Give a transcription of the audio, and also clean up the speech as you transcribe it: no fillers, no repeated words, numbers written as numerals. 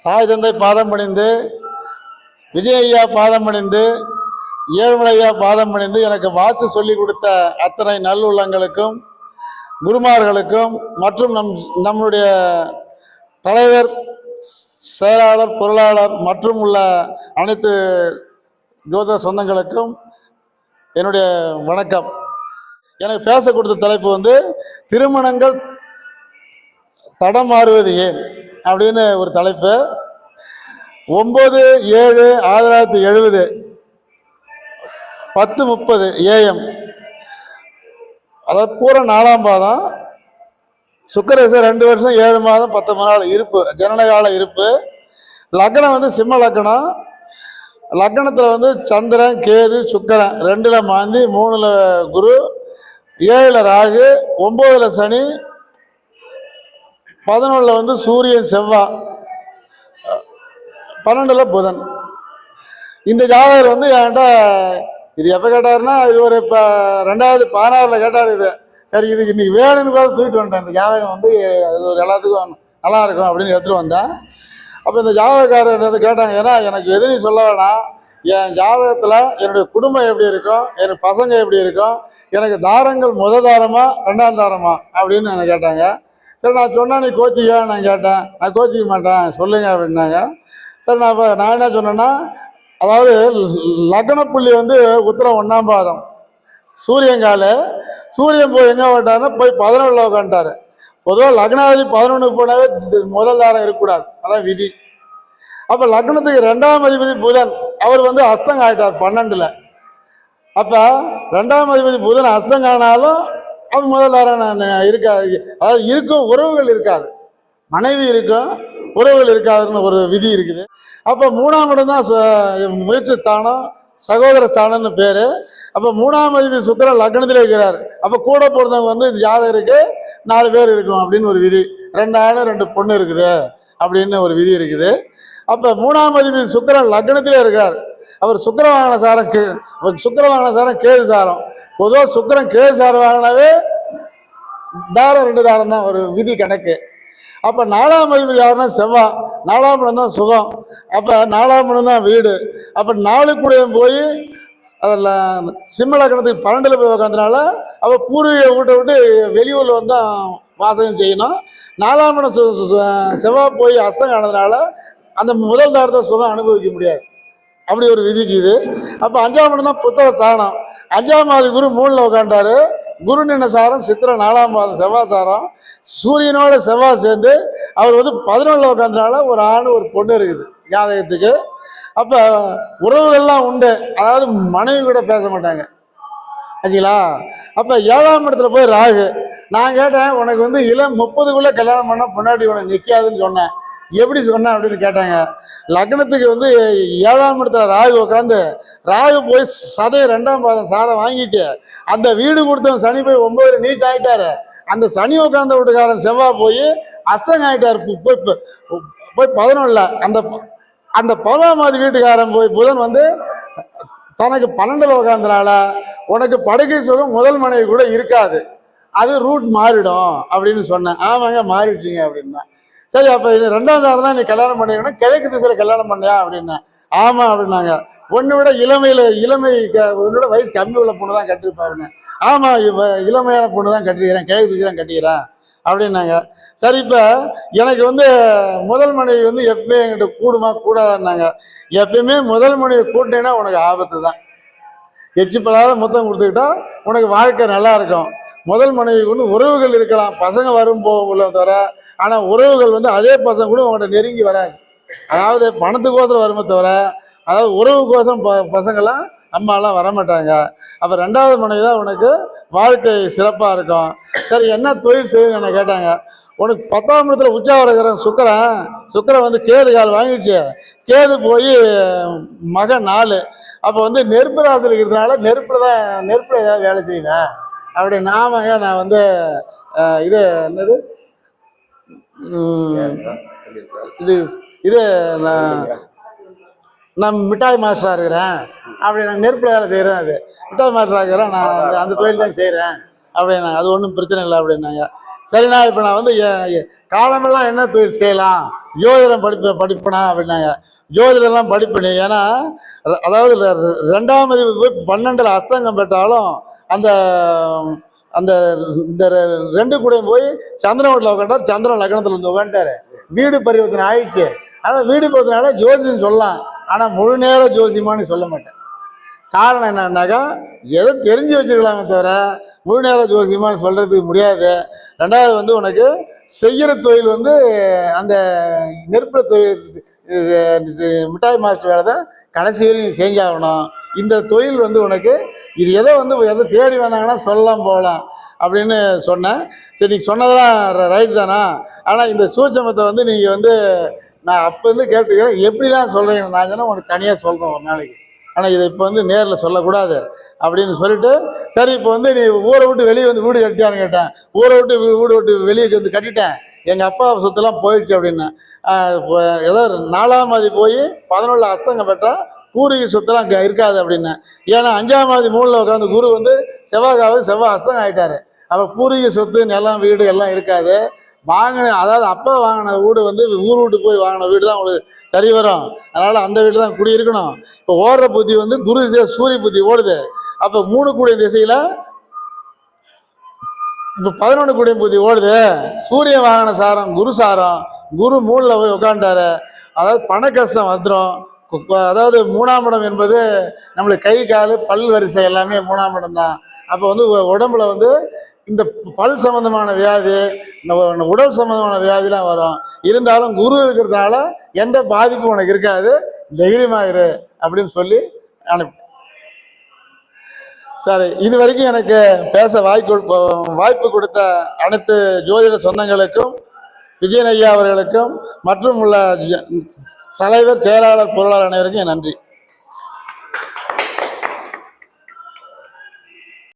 தாய் தந்தை பாதம் பணிந்து, விஜய் ஐயா பாதம் பணிந்து, ஏழுமலை ஐயா பாதம் பணிந்து எனக்கு வாசி சொல்லி கொடுத்த அத்தனை நல்லுள்ளங்களுக்கும், குருமார்களுக்கும் மற்றும் நம்முடைய தலைவர், செயலாளர், பொருளாளர் மற்றும் உள்ள அனைத்து ஜோதிட சொந்தங்களுக்கும் என்னுடைய வணக்கம். எனக்கு பேச கொடுத்த தலைப்பு வந்து திருமணங்கள் தடம் ஏன் அப்படின்னு ஒரு தலைப்பு. 9/7/1970 10:30 AM, அதாவது பூரா 4ஆம் பாதம், சுக்கிரதசை 2 வருஷம் 7 மாதம் 19 நாள் இருப்பு, ஜனனகால இருப்பு. லக்னம் வந்து சிம்ம லக்னம். லக்னத்தில் வந்து சந்திரன், கேது, சுக்கிரன் 2ல் மாந்தி, 3ல் குரு, 7ல் ராகு, 9ல் சனி, 11ல் வந்து சூரியன், செவ்வாய், 12ல் புதன். இந்த ஜாதகர் வந்து என்கிட்ட இது எப்போ கேட்டாருன்னா, இது ஒரு இப்போ 2016 கேட்டார். இது சரி, இதுக்கு இன்னைக்கு வேணும்னு கூட தூக்கிட்டு வந்துட்டேன். இந்த ஜாதகம் வந்து இது ஒரு எல்லாத்துக்கும் நல்லா இருக்கும் அப்படின்னு எடுத்துகிட்டு வந்தேன். அப்போ இந்த ஜாதகக்காரர் வந்து கேட்டாங்க, ஏன்னா எனக்கு எது நீ சொல்ல வேணாம், என் ஜாதகத்தில் என்னுடைய குடும்பம் எப்படி இருக்கும், எனக்கு பசங்க எப்படி இருக்கும், எனக்கு தாரங்கள் முதல் தாரமா 2ஆம் தாரமா அப்படின்னு என்னை கேட்டாங்க. சரி, நான் சொன்னால் நீ கோச்சிக்க, நான் கேட்டேன். நான் கோச்சிக்க மாட்டேன், சொல்லுங்க அப்படின்னாங்க. சரி, நான் என்ன சொன்னேன்னா, அதாவது லக்னப்புள்ளி வந்து உத்திரம் 1ஆம் பாதம், சூரியங்கால சூரியன் போய் எங்கே போயிட்டாருன்னா போய் 11ல் உட்காந்துட்டாரு. பொதுவாக லக்னாதிபதி 11க்கு போனாவே முதல் தாரம் இருக்கக்கூடாது, அதான் விதி. அப்போ லக்னத்துக்கு 2ஆம் அதிபதி புதன், அவர் வந்து அஸ்தங்க ஆகிட்டார் 12ல். அப்போ 2ஆம் அதிபதி புதன் அஸ்தங்க ஆனாலும் அது முதல் தாரம் இருக்காது, அதாவது இருக்கும், உறவுகள் இருக்காது, மனைவி இருக்கும், உறவுகள் இருக்காதுன்னு ஒரு விதி இருக்குது. அப்போ 3ஆம் இடம் தான் முயற்சி ஸ்தானம், சகோதர ஸ்தானம்னு பேர். அப்போ 3ஆம் அதிபதி சுக்கிரன் லக்னத்தில் இருக்கிறார். அப்போ கூட பிறந்தவங்க வந்து ஜாதகருக்கு 4 பேர் இருக்கும் அப்படின்னு ஒரு விதி. 2 ஆண் 2 பொண்ணு இருக்குது அப்படின்னு ஒரு விதி இருக்குது. அப்போ 3ஆம் அதிபதி சுக்கிரன் லக்னத்திலே இருக்கார். அவர் சுக்கிரன் வாங்கின சாரம் கேது சாரம். பொதுவாக சுக்கிரன் கேது சாரம் வாங்கினாவே தாரம் 2 தாரம் தான் ஒரு விதி கணக்கு. அப்போ 4ஆம் அதிபதி யாருன்னா செவ்வாய். 4ஆம் இடம் தான் சுகம். அப்போ 4ஆம் இடம் தான் வீடு. அப்போ 4 கூட போய் அதில் சிம்ம லக்னத்துக்கு 12ல் போய் உட்காந்தனால அப்போ பூர்வீக வீட்டை விட்டு வெளியூரில் வந்து வாசகம் செய்யணும். 4ஆம் இடம் செவ்வாய் போய் அசங்க ஆனதுனால அந்த முதல் தாரத்தை சுகம் அனுபவிக்க முடியாது, அப்படி ஒரு விதிக்கு இது. அப்போ 5ஆம் இடம் தான் புத்தக ஸ்தானம். 5ஆம் மாதி குரு 3ல் உட்காண்டாரு. குரு நின்ன சாரம் சித்திர 4ஆம் மாதம் செவ்வாய் சாரம். சூரியனோட செவ்வாய் சேர்ந்து அவர் வந்து 11ல் உட்காந்தனால ஒரு ஆண் ஒரு பொண்ணு இருக்குது ஜாதகத்துக்கு. அப்போ உறவுகள்லாம் உண்டு, அதாவது மனைவி கூட பேச மாட்டாங்க ஆச்சுங்களா. அப்போ 7ஆம் இடத்துல போய் ராகு. நான் கேட்டேன், உனக்கு வந்து 30க்குள்ளே கல்யாணம் பண்ணால் பொண்டாட்டி உனக்கு நிற்காதுன்னு சொன்னேன். எப்படி சொன்னேன் அப்படின்னு கேட்டாங்க. லக்னத்துக்கு வந்து 7ஆம் இடத்துல ராகு உட்காந்து, ராகு போய் சதய 2ஆம் பாதம் சாரை வாங்கிட்டு அந்த வீடு கொடுத்தவன் சனி போய் 9 நீட் ஆகிட்டாரு. அந்த சனி உட்காந்த வீட்டுக்காரன் செவ்வாய் போய் அசங்க ஆகிட்டார். போய் 11ல் அந்த 11ஆம் மாதி வீட்டுக்காரன் போய் புதன் வந்து தனக்கு 12ல் உட்காந்தனால உனக்கு படுக்கை சுகம் முதல் மனைவி கூட இருக்காது, அது ரூட் மாறிடும் அப்படின்னு சொன்னேன். ஆமாங்க, மாறிடுச்சிங்க அப்படின்னா. சரி, அப்போ 2ஆம் தாரம் தான் நீ கல்யாணம் பண்ணிக்கணும், கிழக்கு திசையில் கல்யாணம் பண்ணியா அப்படின்னா. ஆமாம் அப்படின்னாங்க. ஒன்று விட உன்னோட வயசு கம்மி உள்ள பொண்ணு தான் கட்டிருப்பாருன்னு. ஆமாம், இளமையான பொண்ணு தான் கட்டிக்கிறேன், கிழக்கு திசை தான் கட்டிக்கிறேன் அப்படின்னாங்க. சரி, இப்போ எனக்கு வந்து முதல் மனைவி வந்து எப்பயுமே என்கிட்ட கூடுமா கூடாதான்னாங்க. எப்பயுமே முதல் மனைவி கூட்டினேன்னா உனக்கு ஆபத்து தான். எச்சுப்படாத மொத்தம் கொடுத்துக்கிட்டா உனக்கு வாழ்க்கை நல்லா இருக்கும். முதல் மனைவி கொண்டு உறவுகள் இருக்கலாம், பசங்க வரும் போகல தவிர, ஆனால் உறவுகள் வந்து அதே பசங்க கூட உங்கள்கிட்ட நெருங்கி வராது. அதாவது பணத்துக்கோசரம் வருமே தவிர, அதாவது உறவுக்கோசரம் பசங்கள்லாம் அம்மாலாம் வரமாட்டாங்க. அப்போ 2ஆவது மனைவி தான் உனக்கு வாழ்க்கை சிறப்பாக இருக்கும். சரி, என்ன தொழில் செய்யணும்னு என்ன கேட்டாங்க. உனக்கு 10ஆம் இடத்துல உற்சாகம் இருக்கிற சுக்கிரன் வந்து கேது கால் வாங்கிடுச்சு. கேது போய் மகன் 4. அப்போ வந்து நெருப்பு ராசியில் இருக்கிறதுனால நெருப்பில் ஏதாவது வேலை செய்வேன் அப்படி. நாமங்க நான் வந்து இது என்னது இது நான் மிட்டாய் மாஸ்டராக இருக்கிறேன் அப்படி, நான் நெருப்பில் வேலை செய்கிறேன், அது மிட்டாய் மாஸ்டராக இருக்கிறேன், நான் அந்த தொழில் தான் செய்கிறேன் அப்படின்னா. அது ஒன்றும் பிரச்சனை இல்லை அப்படின்னாங்க. சரிண்ணா, இப்போ நான் வந்து காலமெல்லாம் என்ன தொழில் செய்யலாம் ஜோதிடம் படிப்பனா அப்படின்னாங்க. ஜோதிடம்லாம் படிப்பனி, ஏன்னா அதாவது 2ஆம் அதிபதி போய் 12ல் அஸ்தங்கம் பெற்றாலும் அந்த அந்த இந்த 2 கூட போய் சந்திரன் வீட்டில் உட்காண்டார், சந்திரன் லக்னத்தில் இருந்து உட்காந்துட்டாரு, வீடு பரிவர்த்தனை ஆயிடுச்சு. ஆனால் வீடு பரிவர்த்தனால ஜோசியம் சொல்லலாம், ஆனால் முழு நேர ஜோசியமானு சொல்ல மாட்டேன். காரணம் என்னன்னாக்கா, எதோ தெரிஞ்சு வச்சிருக்கலாமே தவிர முழு நேர ஜோசியமானு சொல்றதுக்கு முடியாது. 2வது வந்து உனக்கு செய்கிற தொழில் வந்து அந்த நெருப்பு தொழில், மிட்டாய் மாஸ்டர் வேலை தான் கடைசி வரையும் நீ செஞ்சாகணும். இந்த தொழில் வந்து உனக்கு இது எதோ தேடி வந்தாங்கன்னா சொல்லலாம் போகலாம் அப்படின்னு சொன்னேன். சரி, நீங்கள் சொன்னதெல்லாம் ரைட் தானா, ஆனால் இந்த சூட்சமத்தை வந்து நீங்கள் வந்து நான் அப்போ வந்து கேட்டுக்கிறேன், எப்படி தான் சொல்கிறீங்க? நான் சொன்னால் உனக்கு தனியாக சொல்கிறேன் ஒரு நாளைக்கு, ஆனால் இதை இப்போ வந்து நேரில் சொல்லக்கூடாது அப்படின்னு சொல்லிட்டு, சரி இப்போ வந்து நீ ஊரை விட்டு வெளியே வந்து வீடு கட்டியான்னு கேட்டேன். ஊரை விட்டு வீடு விட்டு வெளியே வந்து கட்டிட்டேன், எங்கள் அப்பா சொத்துலாம் போயிடுச்சு அப்படின்னேன். ஏதோ 4ஆம் தேதி போய் 11ல் அஸ்தங்கம் பெற்றால் பூர்வீக சொத்துலாம் அங்கே இருக்காது அப்படின்னேன். ஏன்னா 5ஆம் தேதி 3ல் உட்காந்து குரு வந்து செவ்வாய் அஸ்தங்கம் ஆகிட்டாரு. அப்போ பூர்வீக சொத்து, நிலம், வீடு எல்லாம் இருக்காது. அதாவது அப்பா வாங்கின வீடு வந்து ஊர் விட்டு போய் வாங்கின வீடு தான் உங்களுக்கு சரி வரும். அதனால் அந்த வீடு தான் குடியிருக்கணும். இப்போ ஓடுற புத்தி வந்து குரு திசை சூரிய புத்தி ஓடுது. அப்போ 3 கூடிய திசையில் இப்போ 11 கூடிய புத்தி ஓடுது. சூரியன் வாங்கின சாரம் குரு சாரம், குரு 3ல் போய் உட்காந்துட்டாரு. அதாவது பண கஷ்டம் வந்துடும். அதாவது 3ஆம் இடம் என்பது நம்மளுக்கு கை கால் பல் வரிசை எல்லாமே 3ஆம் இடம் தான். அப்போ வந்து உடம்புல வந்து இந்த பல் சம்பந்தமான வியாதி, உடல் சம்பந்தமான வியாதிலாம் வரும். இருந்தாலும் குரு இருக்கிறதுனால எந்த பாதிப்பும் உனக்கு இருக்காது, தைரியமாயிரு அப்படின்னு சொல்லி அனுப்பி. சரி, இது வரைக்கும் எனக்கு பேச வாய்ப்பு கொடுத்த அனைத்து ஜோதிட சொந்தங்களுக்கும், விஜயன் ஐயா அவர்களுக்கும், மற்றும் உள்ள தலைவர், செயலாளர், பொருளாளர் அனைவருக்கும் என் நன்றி.